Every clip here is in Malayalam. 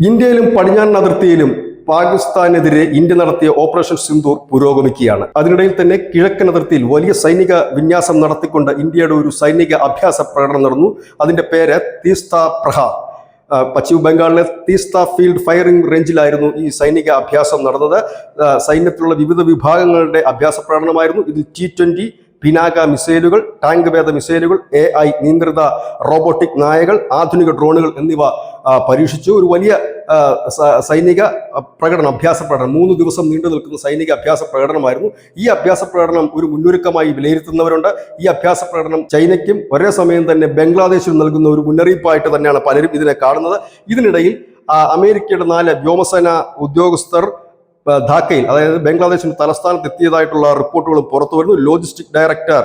ഇന്ത്യയിലും പടിഞ്ഞാറൻ അതിർത്തിയിലും പാകിസ്ഥാനെതിരെ ഇന്ത്യ നടത്തിയ ഓപ്പറേഷൻ സിന്ദൂർ പുരോഗമിക്കുകയാണ്. അതിനിടയിൽ തന്നെ കിഴക്കൻ അതിർത്തിയിൽ വലിയ സൈനിക വിന്യാസം നടത്തിക്കൊണ്ട് ഇന്ത്യയുടെ ഒരു സൈനിക അഭ്യാസ പ്രകടനം നടന്നു. അതിന്റെ പേര് തീസ്ത പ്രഹാർ. പശ്ചിമ ബംഗാളിലെ തീസ്ത ഫീൽഡ് ഫയറിംഗ് റേഞ്ചിലായിരുന്നു ഈ സൈനിക അഭ്യാസം നടന്നത്. സൈന്യത്തിലുള്ള വിവിധ വിഭാഗങ്ങളുടെ അഭ്യാസ പ്രകടനമായിരുന്നു. ഇതിൽ T-20 പിനാക മിസൈലുകൾ, ടാങ്ക് വേദ മിസൈലുകൾ, AI നിയന്ത്രിത റോബോട്ടിക് നായകൾ, ആധുനിക ഡ്രോണുകൾ എന്നിവ പരീക്ഷിച്ചു. ഒരു വലിയ സൈനിക പ്രകടനം, അഭ്യാസ പ്രകടനം, 3 ദിവസം നീണ്ടു നിൽക്കുന്ന സൈനിക അഭ്യാസ പ്രകടനമായിരുന്നു. ഈ അഭ്യാസ പ്രകടനം ഒരു മുന്നൊരുക്കമായി വിലയിരുത്തുന്നവരുണ്ട്. ഈ അഭ്യാസ പ്രകടനം ചൈനയ്ക്കും ഒരേ സമയം തന്നെ ബംഗ്ലാദേശിനും നൽകുന്ന ഒരു മുന്നറിയിപ്പായിട്ട് തന്നെയാണ് പലരും ഇതിനെ കാണുന്നത്. ഇതിനിടയിൽ അമേരിക്കയുടെ 4 വ്യോമസേന ഉദ്യോഗസ്ഥർ ധാക്കയിൽ, അതായത് ബംഗ്ലാദേശിന്റെ തലസ്ഥാനത്ത് എത്തിയതായിട്ടുള്ള റിപ്പോർട്ടുകളും പുറത്തു വരുന്നു. ലോജിസ്റ്റിക് ഡയറക്ടർ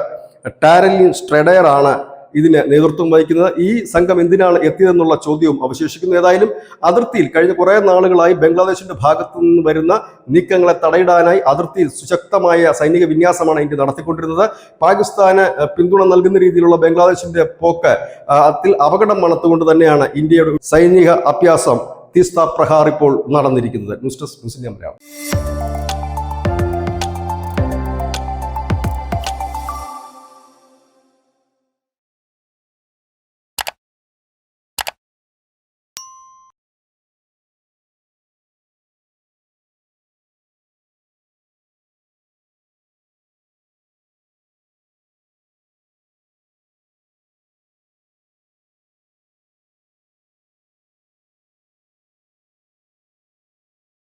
ടാരലിൻ സ്ട്രെഡയർ ആണ് ഇതിന് നേതൃത്വം വഹിക്കുന്നത്. ഈ സംഘം എന്തിനാണ് എത്തിയതെന്നുള്ള ചോദ്യവും അവശേഷിക്കുന്നു. ഏതായാലും അതിർത്തിയിൽ കഴിഞ്ഞ കുറേ നാളുകളായി ബംഗ്ലാദേശിന്റെ ഭാഗത്തു നിന്ന് വരുന്ന നീക്കങ്ങളെ തടയിടാനായി അതിർത്തിയിൽ സുശക്തമായ സൈനിക വിന്യാസമാണ് ഇന്ത്യ നടത്തിക്കൊണ്ടിരുന്നത്. പാകിസ്ഥാന് പിന്തുണ നൽകുന്ന രീതിയിലുള്ള ബംഗ്ലാദേശിന്റെ പോക്ക് അതിൽ അപകടം മണത്തുകൊണ്ട് തന്നെയാണ് ഇന്ത്യയുടെ സൈനിക അഭ്യാസം തീസ്ത പ്രഹാർ ഇപ്പോൾ നടന്നിരിക്കുന്നത്. News desk Malayalam.